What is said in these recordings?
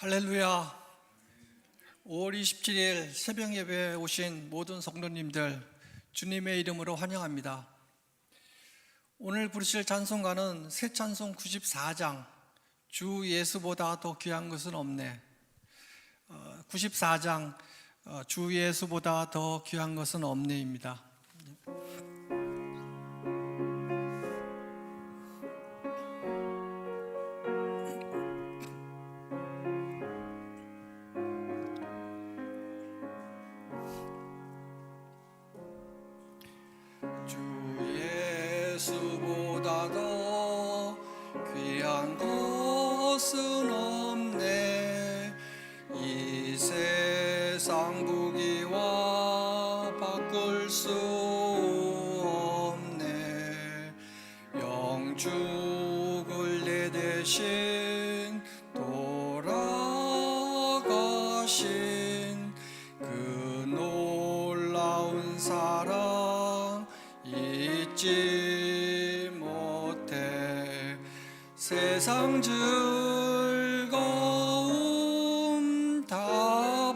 할렐루야. 5월 27일 새벽 예배에 오신 모든 성도님들 주님의 이름으로 환영합니다. 오늘 부르실 찬송가는 새 찬송 94장 주 예수보다 더 귀한 것은 없네. 94장 주 예수보다 더 귀한 것은 없네입니다. 예수보다 더 귀한 것은 없네. 이 세상 부귀와 바꿀 수 없네. 영죽을 내 대신 돌아가신 그 놀라운 사랑 잊지 못해. 세상 즐거움 다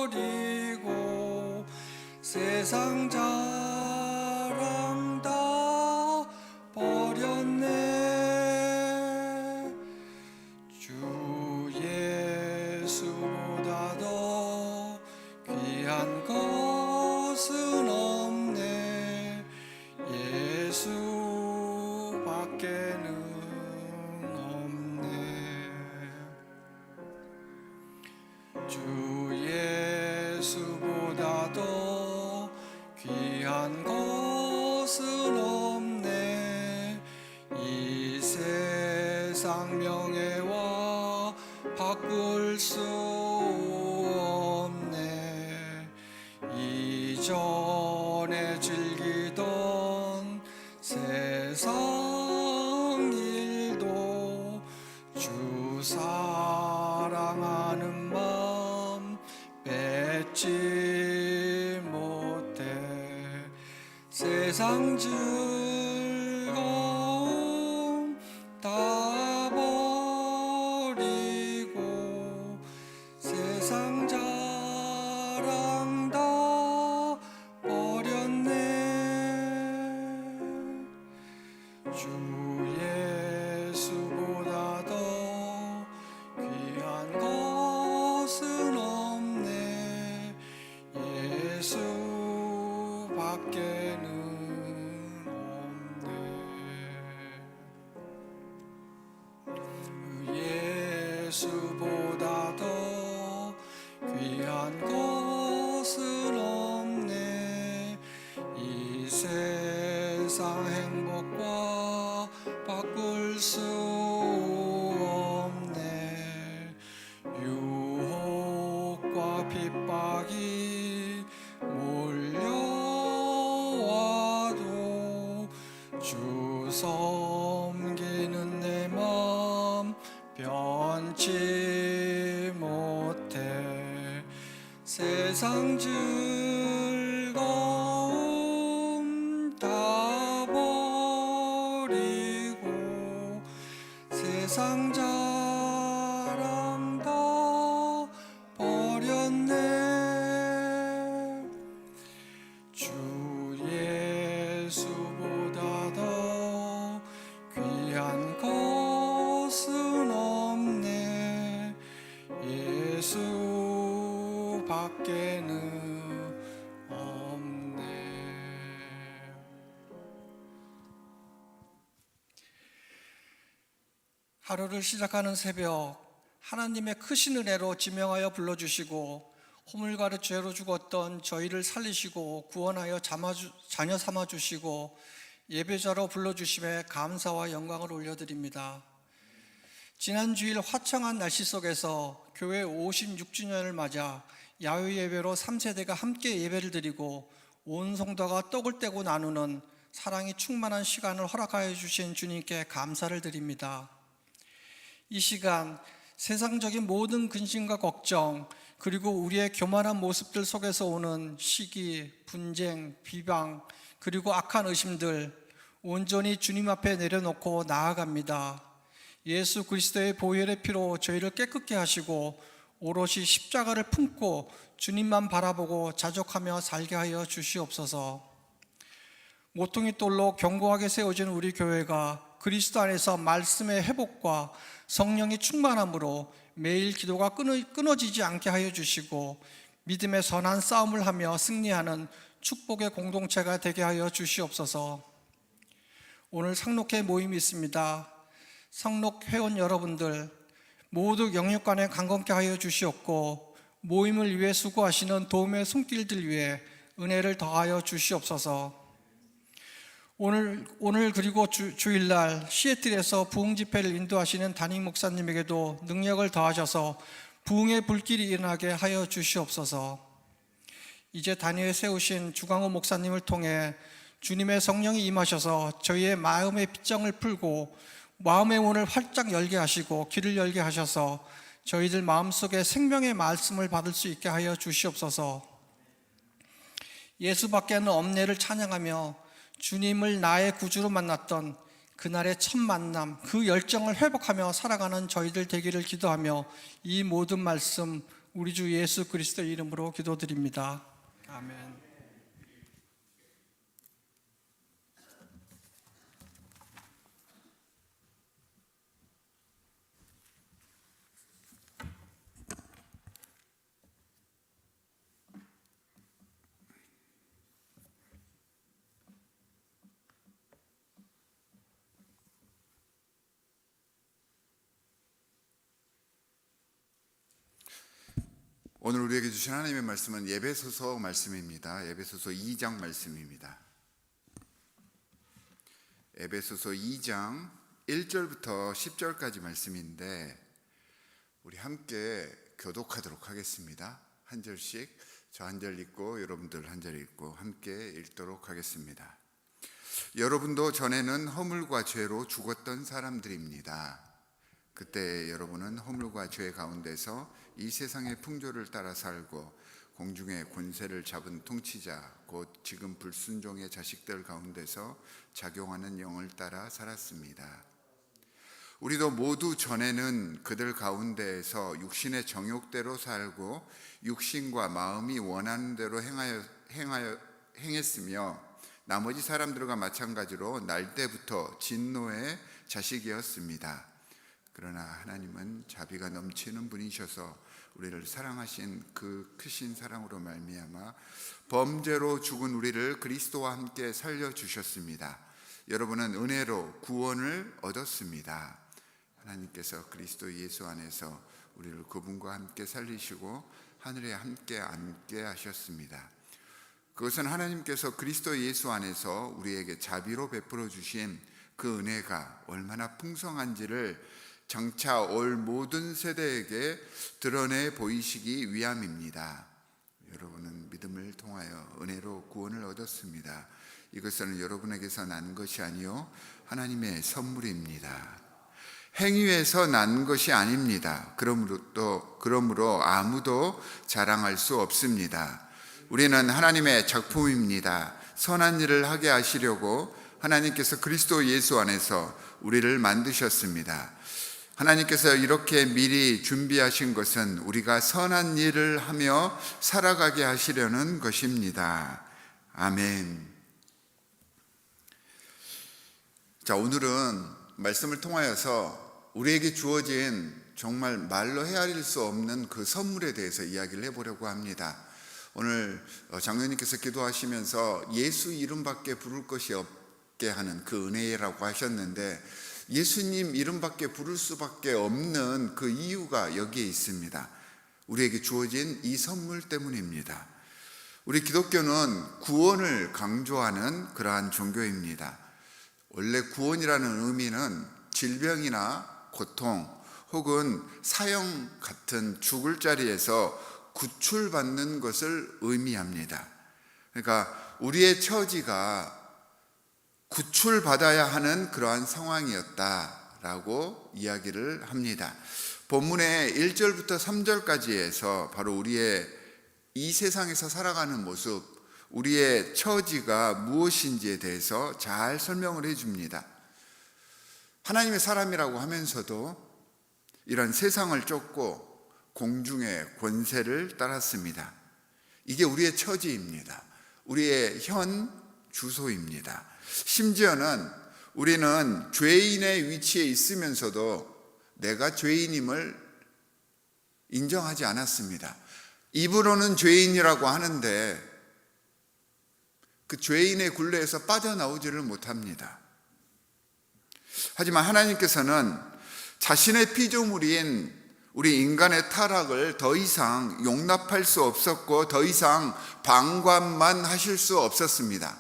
버리고 세상 자랑 다 버렸네. 주 예수보다 더 귀한 것은 없네. 예수밖에는 없네. 주 예수보다 더 귀한 것은 없네. 이 세상 명예와 바꿀 수 없네. 이전에 즐기던 세상 일도 주 사랑하는 마음 뺏지 못해. 세상 즐거움 다 버리고 세상 자랑 다 버렸네. 주 예수보다 더 귀한 것은 없네. 예수밖에는 없네. 예수보다 더 귀한 것은 없네. 이 세상 행복과 바꿀 수 없네. 유혹과 핍박이 몰려와도 주 섬기는 내 맘 변치 못해. 세상 즐거움 다 버리고 세상 자랑 다 버렸네. 주 예수보다 더 귀한 것은 없네. 예수밖에는 없네. 하루를 시작하는 새벽, 하나님의 크신 은혜로 지명하여 불러주시고 호물과의 죄로 죽었던 저희를 살리시고 구원하여 자녀 삼아주시고 예배자로 불러주심에 감사와 영광을 올려드립니다. 지난 주일 화창한 날씨 속에서 교회 56주년을 맞아 야외 예배로 3세대가 함께 예배를 드리고 온 성도가 떡을 떼고 나누는 사랑이 충만한 시간을 허락하여 주신 주님께 감사를 드립니다. 이 시간 세상적인 모든 근심과 걱정 그리고 우리의 교만한 모습들 속에서 오는 시기, 분쟁, 비방 그리고 악한 의심들 온전히 주님 앞에 내려놓고 나아갑니다. 예수 그리스도의 보혈의 피로 저희를 깨끗게 하시고 오롯이 십자가를 품고 주님만 바라보고 자족하며 살게 하여 주시옵소서. 모퉁이 돌로 견고하게 세워진 우리 교회가 그리스도 안에서 말씀의 회복과 성령의 충만함으로 매일 기도가 끊어지지 않게 하여 주시고 믿음의 선한 싸움을 하며 승리하는 축복의 공동체가 되게 하여 주시옵소서. 오늘 상록회 모임이 있습니다. 상록 회원 여러분들 모두 영육간에 강건케 하여 주시옵고 모임을 위해 수고하시는 도움의 손길들 위해 은혜를 더하여 주시옵소서. 오늘 그리고 주일날 시애틀에서 부흥 집회를 인도하시는 담임 목사님에게도 능력을 더하셔서 부흥의 불길이 일어나게 하여 주시옵소서. 이제 단위에 세우신 주광호 목사님을 통해 주님의 성령이 임하셔서 저희의 마음의 빗장을 풀고 마음의 문을 활짝 열게 하시고 길을 열게 하셔서 저희들 마음속에 생명의 말씀을 받을 수 있게 하여 주시옵소서. 예수밖에는 없네를 찬양하며 주님을 나의 구주로 만났던 그날의 첫 만남, 그 열정을 회복하며 살아가는 저희들 되기를 기도하며 이 모든 말씀 우리 주 예수 그리스도의 이름으로 기도드립니다. 아멘. 오늘 우리에게 주신 하나님의 말씀은 에베소서 말씀입니다. 에베소서 2장 말씀입니다. 에베소서 2장 1절부터 10절까지 말씀인데 우리 함께 교독하도록 하겠습니다. 한 절씩 저 한 절 읽고 여러분들 한 절 읽고 함께 읽도록 하겠습니다. 여러분도 전에는 허물과 죄로 죽었던 사람들입니다. 그때 여러분은 허물과 죄 가운데서 이 세상의 풍조를 따라 살고 공중의 권세를 잡은 통치자 곧 지금 불순종의 자식들 가운데서 작용하는 영을 따라 살았습니다. 우리도 모두 전에는 그들 가운데에서 육신의 정욕대로 살고 육신과 마음이 원하는 대로 행했으며 나머지 사람들과 마찬가지로 날 때부터 진노의 자식이었습니다. 그러나 하나님은 자비가 넘치는 분이셔서 우리를 사랑하신 그 크신 사랑으로 말미암아 범죄로 죽은 우리를 그리스도와 함께 살려주셨습니다. 여러분은 은혜로 구원을 얻었습니다. 하나님께서 그리스도 예수 안에서 우리를 그분과 함께 살리시고 하늘에 함께 앉게 하셨습니다. 그것은 하나님께서 그리스도 예수 안에서 우리에게 자비로 베풀어 주신 그 은혜가 얼마나 풍성한지를 장차 올 모든 세대에게 드러내 보이시기 위함입니다. 여러분은 믿음을 통하여 은혜로 구원을 얻었습니다. 이것은 여러분에게서 난 것이 아니요 하나님의 선물입니다. 행위에서 난 것이 아닙니다. 그러므로 아무도 자랑할 수 없습니다. 우리는 하나님의 작품입니다. 선한 일을 하게 하시려고 하나님께서 그리스도 예수 안에서 우리를 만드셨습니다. 하나님께서 이렇게 미리 준비하신 것은 우리가 선한 일을 하며 살아가게 하시려는 것입니다. 아멘. 자, 오늘은 말씀을 통하여서 우리에게 주어진 정말 말로 헤아릴 수 없는 그 선물에 대해서 이야기를 해보려고 합니다. 오늘 장로님께서 기도하시면서 예수 이름밖에 부를 것이 없게 하는 그 은혜라고 하셨는데 예수님 이름밖에 부를 수밖에 없는 그 이유가 여기에 있습니다. 우리에게 주어진 이 선물 때문입니다. 우리 기독교는 구원을 강조하는 그러한 종교입니다. 원래 구원이라는 의미는 질병이나 고통 혹은 사형 같은 죽을 자리에서 구출받는 것을 의미합니다. 그러니까 우리의 처지가 구출받아야 하는 그러한 상황이었다라고 이야기를 합니다. 본문의 1절부터 3절까지에서 바로 우리의 이 세상에서 살아가는 모습, 우리의 처지가 무엇인지에 대해서 잘 설명을 해줍니다. 하나님의 사람이라고 하면서도 이런 세상을 쫓고 공중의 권세를 따랐습니다. 이게 우리의 처지입니다. 우리의 현 주소입니다. 심지어는 우리는 죄인의 위치에 있으면서도 내가 죄인임을 인정하지 않았습니다. 입으로는 죄인이라고 하는데 그 죄인의 굴레에서 빠져나오지를 못합니다. 하지만 하나님께서는 자신의 피조물인 우리 인간의 타락을 더 이상 용납할 수 없었고 더 이상 방관만 하실 수 없었습니다.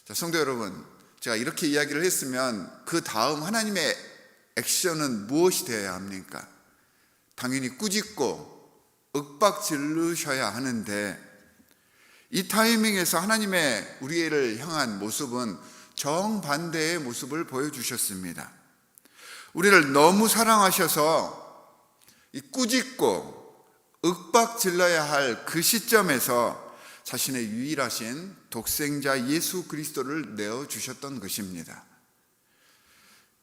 자, 성도 여러분, 제가 이렇게 이야기를 했으면 그 다음 하나님의 액션은 무엇이 되어야 합니까? 당연히 꾸짖고 윽박지르셔야 하는데 이 타이밍에서 하나님의 우리를 향한 모습은 정반대의 모습을 보여주셨습니다. 우리를 너무 사랑하셔서 이 꾸짖고 윽박질러야 할 그 시점에서 자신의 유일하신 독생자 예수 그리스도를 내어주셨던 것입니다.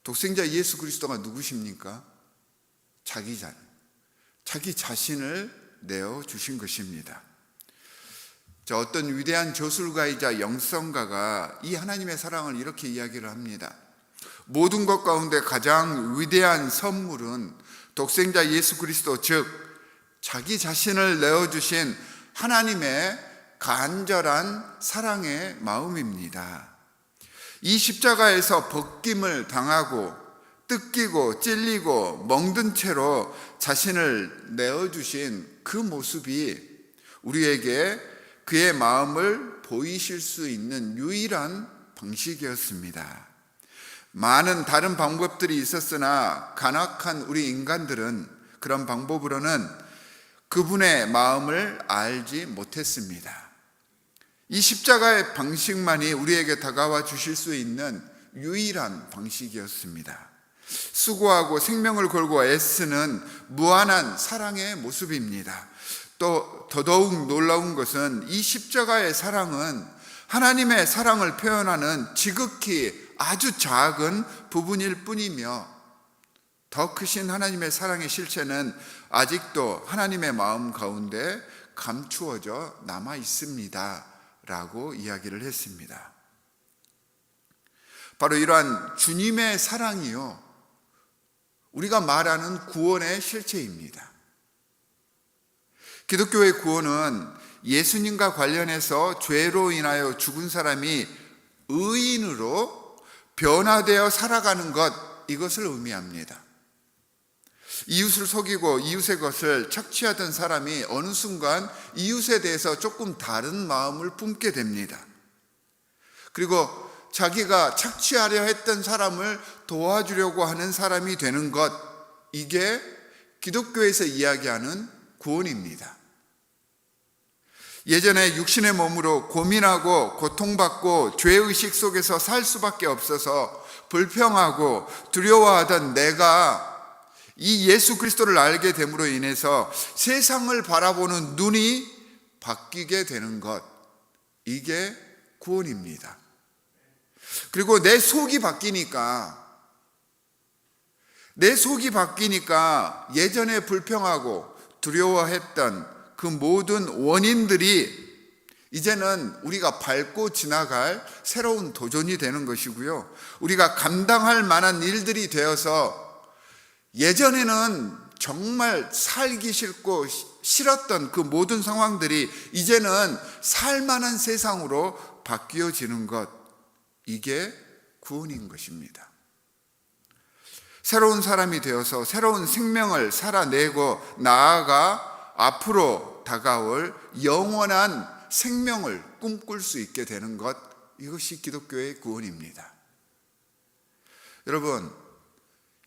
독생자 예수 그리스도가 누구십니까? 자기 자신을 내어주신 것입니다. 어떤 위대한 저술가이자 영성가가 이 하나님의 사랑을 이렇게 이야기를 합니다. 모든 것 가운데 가장 위대한 선물은 독생자 예수 그리스도, 즉 자기 자신을 내어주신 하나님의 간절한 사랑의 마음입니다. 이 십자가에서 벗김을 당하고 뜯기고 찔리고 멍든 채로 자신을 내어주신 그 모습이 우리에게 그의 마음을 보이실 수 있는 유일한 방식이었습니다. 많은 다른 방법들이 있었으나 간악한 우리 인간들은 그런 방법으로는 그분의 마음을 알지 못했습니다. 이 십자가의 방식만이 우리에게 다가와 주실 수 있는 유일한 방식이었습니다. 수고하고 생명을 걸고 애쓰는 무한한 사랑의 모습입니다. 또 더더욱 놀라운 것은 이 십자가의 사랑은 하나님의 사랑을 표현하는 지극히 아주 작은 부분일 뿐이며 더 크신 하나님의 사랑의 실체는 아직도 하나님의 마음 가운데 감추어져 남아 있습니다 라고 이야기를 했습니다. 바로 이러한 주님의 사랑이요, 우리가 말하는 구원의 실체입니다. 기독교의 구원은 예수님과 관련해서 죄로 인하여 죽은 사람이 의인으로 변화되어 살아가는 것, 이것을 의미합니다. 이웃을 속이고 이웃의 것을 착취하던 사람이 어느 순간 이웃에 대해서 조금 다른 마음을 품게 됩니다. 그리고 자기가 착취하려 했던 사람을 도와주려고 하는 사람이 되는 것, 이게 기독교에서 이야기하는 구원입니다. 예전에 육신의 몸으로 고민하고 고통받고 죄의식 속에서 살 수밖에 없어서 불평하고 두려워하던 내가 이 예수 그리스도를 알게 됨으로 인해서 세상을 바라보는 눈이 바뀌게 되는 것, 이게 구원입니다. 그리고 내 속이 바뀌니까 예전에 불평하고 두려워했던 그 모든 원인들이 이제는 우리가 밟고 지나갈 새로운 도전이 되는 것이고요, 우리가 감당할 만한 일들이 되어서 예전에는 정말 살기 싫고 싫었던 그 모든 상황들이 이제는 살만한 세상으로 바뀌어지는 것, 이게 구원인 것입니다. 새로운 사람이 되어서 새로운 생명을 살아내고 나아가 앞으로 다가올 영원한 생명을 꿈꿀 수 있게 되는 것, 이것이 기독교의 구원입니다. 여러분,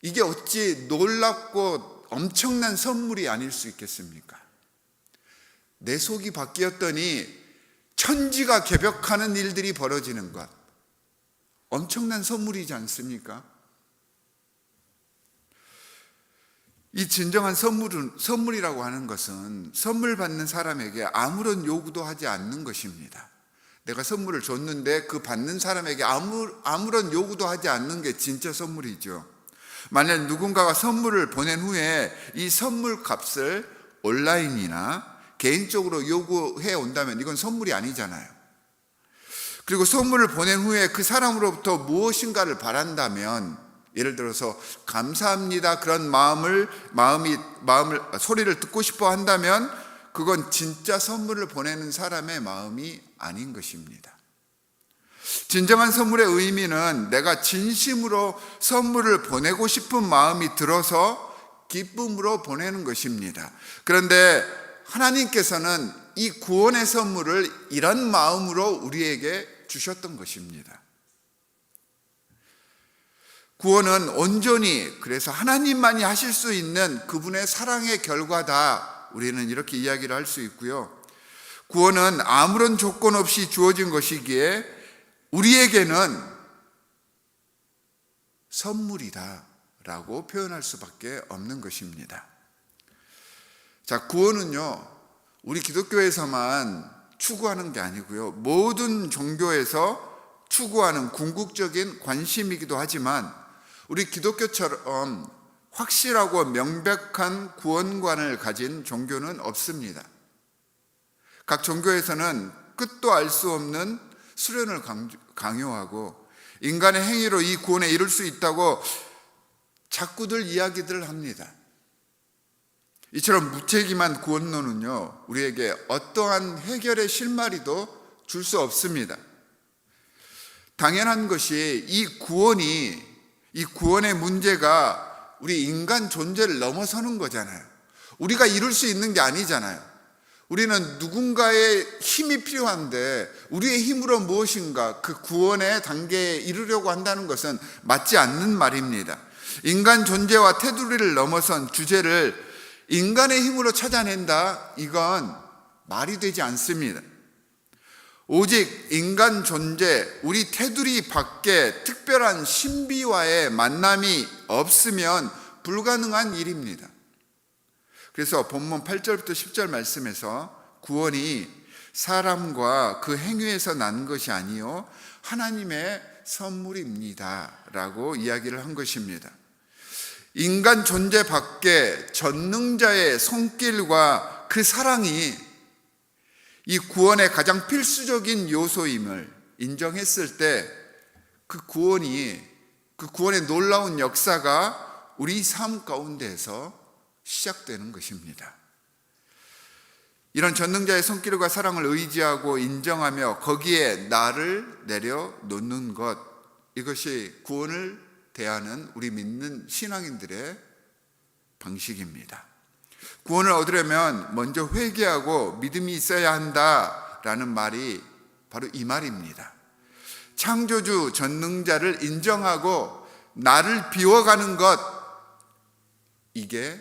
이게 어찌 놀랍고 엄청난 선물이 아닐 수 있겠습니까? 내 속이 바뀌었더니 천지가 개벽하는 일들이 벌어지는 것, 엄청난 선물이지 않습니까? 이 진정한 선물이라고 하는 것은 선물 받는 사람에게 아무런 요구도 하지 않는 것입니다. 내가 선물을 줬는데 그 받는 사람에게 아무런 요구도 하지 않는 게 진짜 선물이죠. 만약 누군가가 선물을 보낸 후에 이 선물 값을 온라인이나 개인적으로 요구해 온다면 이건 선물이 아니잖아요. 그리고 선물을 보낸 후에 그 사람으로부터 무엇인가를 바란다면, 예를 들어서 감사합니다 그런 마음을 소리를 듣고 싶어 한다면 그건 진짜 선물을 보내는 사람의 마음이 아닌 것입니다. 진정한 선물의 의미는 내가 진심으로 선물을 보내고 싶은 마음이 들어서 기쁨으로 보내는 것입니다. 그런데 하나님께서는 이 구원의 선물을 이런 마음으로 우리에게 주셨던 것입니다. 구원은 온전히 그래서 하나님만이 하실 수 있는 그분의 사랑의 결과다, 우리는 이렇게 이야기를 할 수 있고요. 구원은 아무런 조건 없이 주어진 것이기에 우리에게는 선물이다 라고 표현할 수밖에 없는 것입니다. 자, 구원은요, 우리 기독교에서만 추구하는 게 아니고요, 모든 종교에서 추구하는 궁극적인 관심이기도 하지만 우리 기독교처럼 확실하고 명백한 구원관을 가진 종교는 없습니다. 각 종교에서는 끝도 알 수 없는 수련을 강요하고 인간의 행위로 이 구원에 이룰 수 있다고 자꾸들 이야기들을 합니다. 이처럼 무책임한 구원론은요, 우리에게 어떠한 해결의 실마리도 줄 수 없습니다. 당연한 것이 이 구원의 문제가 우리 인간 존재를 넘어서는 거잖아요. 우리가 이룰 수 있는 게 아니잖아요. 우리는 누군가의 힘이 필요한데 우리의 힘으로 무엇인가 그 구원의 단계에 이르려고 한다는 것은 맞지 않는 말입니다. 인간 존재와 테두리를 넘어선 주제를 인간의 힘으로 찾아낸다, 이건 말이 되지 않습니다. 오직 인간 존재, 우리 테두리 밖에 특별한 신비와의 만남이 없으면 불가능한 일입니다. 그래서 본문 8절부터 10절 말씀에서 구원이 사람과 그 행위에서 난 것이 아니요 하나님의 선물입니다 라고 이야기를 한 것입니다. 인간 존재 밖에 전능자의 손길과 그 사랑이 이 구원의 가장 필수적인 요소임을 인정했을 때 그 구원의 놀라운 역사가 우리 삶 가운데에서 시작되는 것입니다. 이런 전능자의 손길과 사랑을 의지하고 인정하며 거기에 나를 내려놓는 것, 이것이 구원을 대하는 우리 믿는 신앙인들의 방식입니다. 구원을 얻으려면 먼저 회개하고 믿음이 있어야 한다라는 말이 바로 이 말입니다. 창조주 전능자를 인정하고 나를 비워가는 것, 이게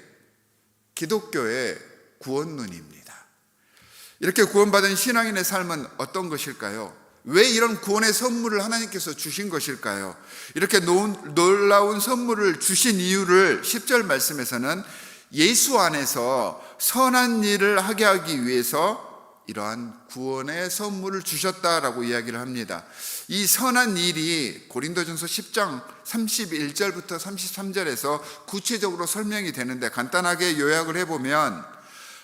기독교의 구원론입니다. 이렇게 구원받은 신앙인의 삶은 어떤 것일까요? 왜 이런 구원의 선물을 하나님께서 주신 것일까요? 이렇게 놀라운 선물을 주신 이유를 10절 말씀에서는 예수 안에서 선한 일을 하게 하기 위해서 이러한 구원의 선물을 주셨다라고 이야기를 합니다. 이 선한 일이 고린도전서 10장 31절부터 33절에서 구체적으로 설명이 되는데, 간단하게 요약을 해보면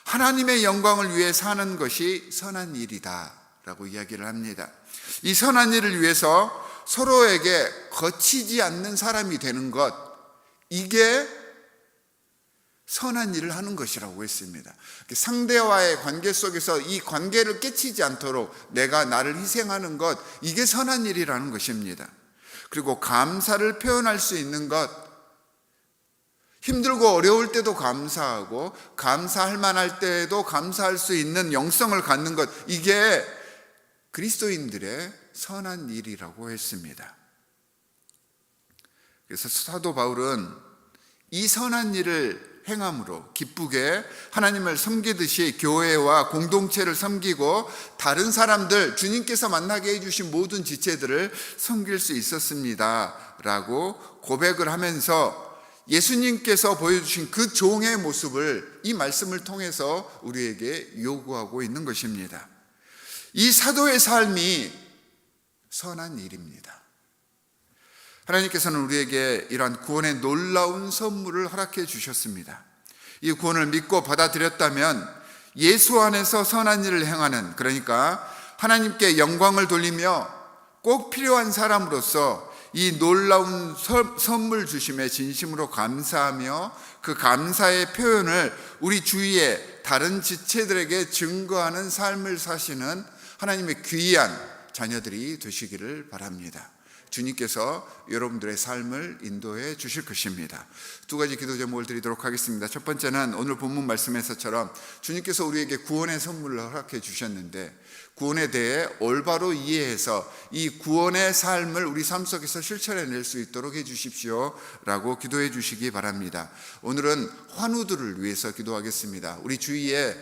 하나님의 영광을 위해 사는 것이 선한 일이다 라고 이야기를 합니다. 이 선한 일을 위해서 서로에게 거치지 않는 사람이 되는 것, 이게 선한 일을 하는 것이라고 했습니다. 상대와의 관계 속에서 이 관계를 깨치지 않도록 내가 나를 희생하는 것, 이게 선한 일이라는 것입니다. 그리고 감사를 표현할 수 있는 것, 힘들고 어려울 때도 감사하고 감사할 만할 때에도 감사할 수 있는 영성을 갖는 것, 이게 그리스도인들의 선한 일이라고 했습니다. 그래서 사도 바울은 이 선한 일을 행함으로 기쁘게 하나님을 섬기듯이 교회와 공동체를 섬기고 다른 사람들, 주님께서 만나게 해주신 모든 지체들을 섬길 수 있었습니다 라고 고백을 하면서 예수님께서 보여주신 그 종의 모습을 이 말씀을 통해서 우리에게 요구하고 있는 것입니다. 이 사도의 삶이 선한 일입니다. 하나님께서는 우리에게 이러한 구원의 놀라운 선물을 허락해 주셨습니다. 이 구원을 믿고 받아들였다면 예수 안에서 선한 일을 행하는, 그러니까 하나님께 영광을 돌리며 꼭 필요한 사람으로서 이 놀라운 선물 주심에 진심으로 감사하며 그 감사의 표현을 우리 주위의 다른 지체들에게 증거하는 삶을 사시는 하나님의 귀한 자녀들이 되시기를 바랍니다. 주님께서 여러분들의 삶을 인도해 주실 것입니다. 두 가지 기도 제목을 드리도록 하겠습니다. 첫 번째는 오늘 본문 말씀에서처럼 주님께서 우리에게 구원의 선물을 허락해 주셨는데 구원에 대해 올바로 이해해서 이 구원의 삶을 우리 삶 속에서 실천해낼 수 있도록 해주십시오 라고 기도해 주시기 바랍니다. 오늘은 환우들을 위해서 기도하겠습니다. 우리 주위에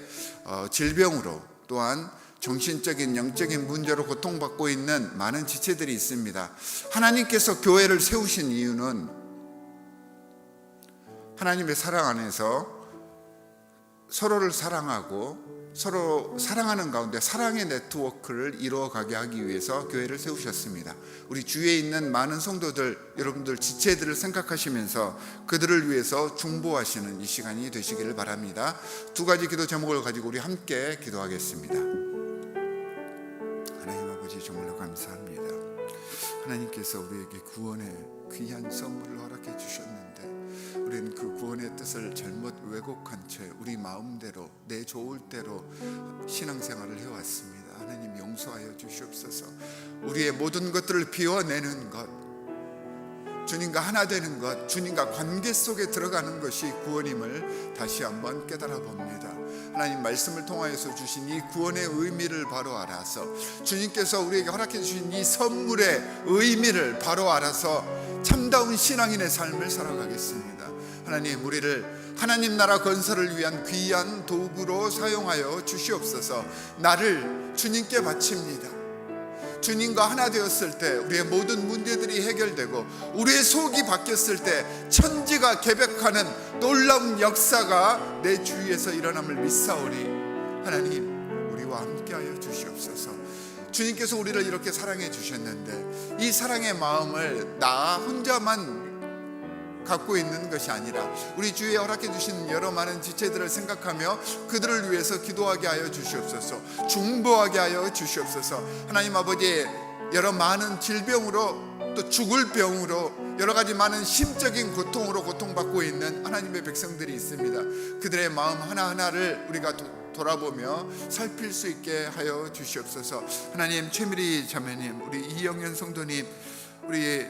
질병으로 또한 정신적인 영적인 문제로 고통받고 있는 많은 지체들이 있습니다. 하나님께서 교회를 세우신 이유는 하나님의 사랑 안에서 서로를 사랑하고 서로 사랑하는 가운데 사랑의 네트워크를 이루어가게 하기 위해서 교회를 세우셨습니다. 우리 주위에 있는 많은 성도들, 여러분들 지체들을 생각하시면서 그들을 위해서 중보하시는 이 시간이 되시기를 바랍니다. 두 가지 기도 제목을 가지고 우리 함께 기도하겠습니다. 하나님 아버지, 정말로 감사합니다. 하나님께서 우리에게 구원의 귀한 선물을 허락해 주셨는데 우리는 그 구원의 뜻을 잘못 왜곡한 채 우리 마음대로 내 좋을 대로 신앙생활을 해왔습니다. 하나님 용서하여 주시옵소서. 우리의 모든 것들을 비워내는 것, 주님과 하나 되는 것, 주님과 관계 속에 들어가는 것이 구원임을 다시 한번 깨달아 봅니다. 하나님 말씀을 통하여서 주신 이 구원의 의미를 바로 알아서, 주님께서 우리에게 허락해 주신 이 선물의 의미를 바로 알아서 참다운 신앙인의 삶을 살아가겠습니다. 하나님, 우리를 하나님 나라 건설을 위한 귀한 도구로 사용하여 주시옵소서. 나를 주님께 바칩니다. 주님과 하나 되었을 때 우리의 모든 문제들이 해결되고 우리의 속이 바뀌었을 때 천지가 개벽하는 놀라운 역사가 내 주위에서 일어남을 믿사오니 하나님, 우리와 함께하여 주시옵소서. 주님께서 우리를 이렇게 사랑해 주셨는데 이 사랑의 마음을 나 혼자만 갖고 있는 것이 아니라 우리 주위에 허락해 주신 여러 많은 지체들을 생각하며 그들을 위해서 기도하게 하여 주시옵소서. 중보하게 하여 주시옵소서. 하나님 아버지, 여러 많은 질병으로 또 죽을 병으로 여러 가지 많은 심적인 고통으로 고통받고 있는 하나님의 백성들이 있습니다. 그들의 마음 하나하나를 우리가 돌아보며 살필 수 있게 하여 주시옵소서. 하나님, 최미리 자매님, 우리 이영현 성도님, 우리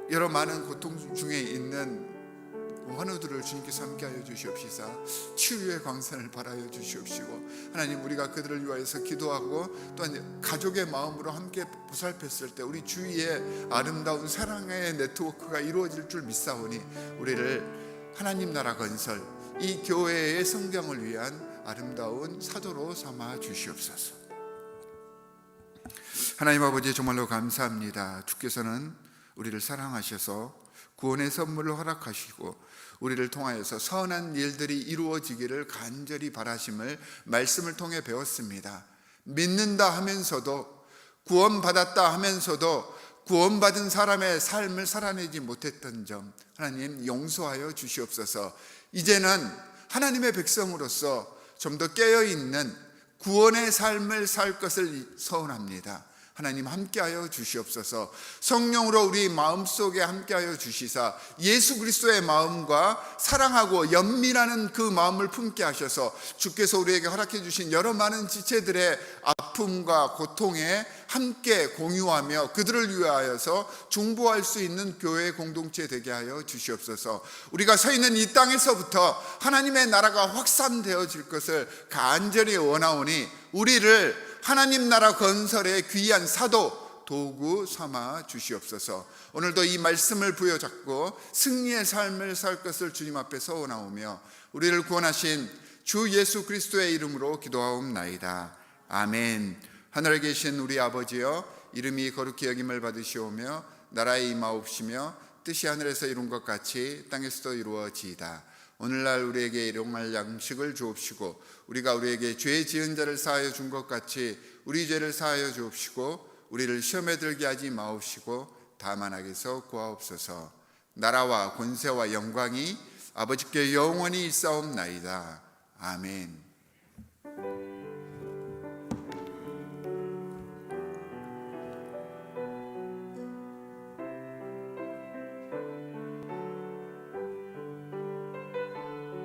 여러 많은 고통 중에 있는 환우들을 주님께서 함께하여 주시옵시사 치유의 광선을 발하여 주시옵시고, 하나님, 우리가 그들을 위하여서 기도하고 또한 가족의 마음으로 함께 보살폈을 때 우리 주위에 아름다운 사랑의 네트워크가 이루어질 줄 믿사오니 우리를 하나님 나라 건설, 이 교회의 성장을 위한 아름다운 사도로 삼아 주시옵소서. 하나님 아버지, 정말로 감사합니다. 주께서는 우리를 사랑하셔서 구원의 선물을 허락하시고 우리를 통하여서 선한 일들이 이루어지기를 간절히 바라심을 말씀을 통해 배웠습니다. 믿는다 하면서도, 구원받았다 하면서도 구원받은 사람의 삶을 살아내지 못했던 점 하나님 용서하여 주시옵소서. 이제는 하나님의 백성으로서 좀 더 깨어있는 구원의 삶을 살 것을 소원합니다. 하나님 함께하여 주시옵소서. 성령으로 우리 마음속에 함께하여 주시사 예수 그리스도의 마음과 사랑하고 연민하는 그 마음을 품게 하셔서 주께서 우리에게 허락해 주신 여러 많은 지체들의 아픔과 고통에 함께 공유하며 그들을 위하여서 중보할 수 있는 교회 공동체 되게 하여 주시옵소서. 우리가 서 있는 이 땅에서부터 하나님의 나라가 확산되어질 것을 간절히 원하오니 우리를 하나님 나라 건설의 귀한 사도, 도구 삼아 주시옵소서. 오늘도 이 말씀을 부여잡고 승리의 삶을 살 것을 주님 앞에 서원하오며 우리를 구원하신 주 예수 그리스도의 이름으로 기도하옵나이다. 아멘. 하늘에 계신 우리 아버지여, 이름이 거룩히 여김을 받으시오며 나라의 임하옵시며 뜻이 하늘에서 이룬 것 같이 땅에서도 이루어지이다. 오늘날 우리에게 일용할 양식을 주옵시고 우리가 우리에게 죄 지은 자를 사하여 준 것 같이 우리 죄를 사하여 주옵시고 우리를 시험에 들게 하지 마옵시고 다만 악에서 구하옵소서. 나라와 권세와 영광이 아버지께 영원히 있사옵나이다. 아멘.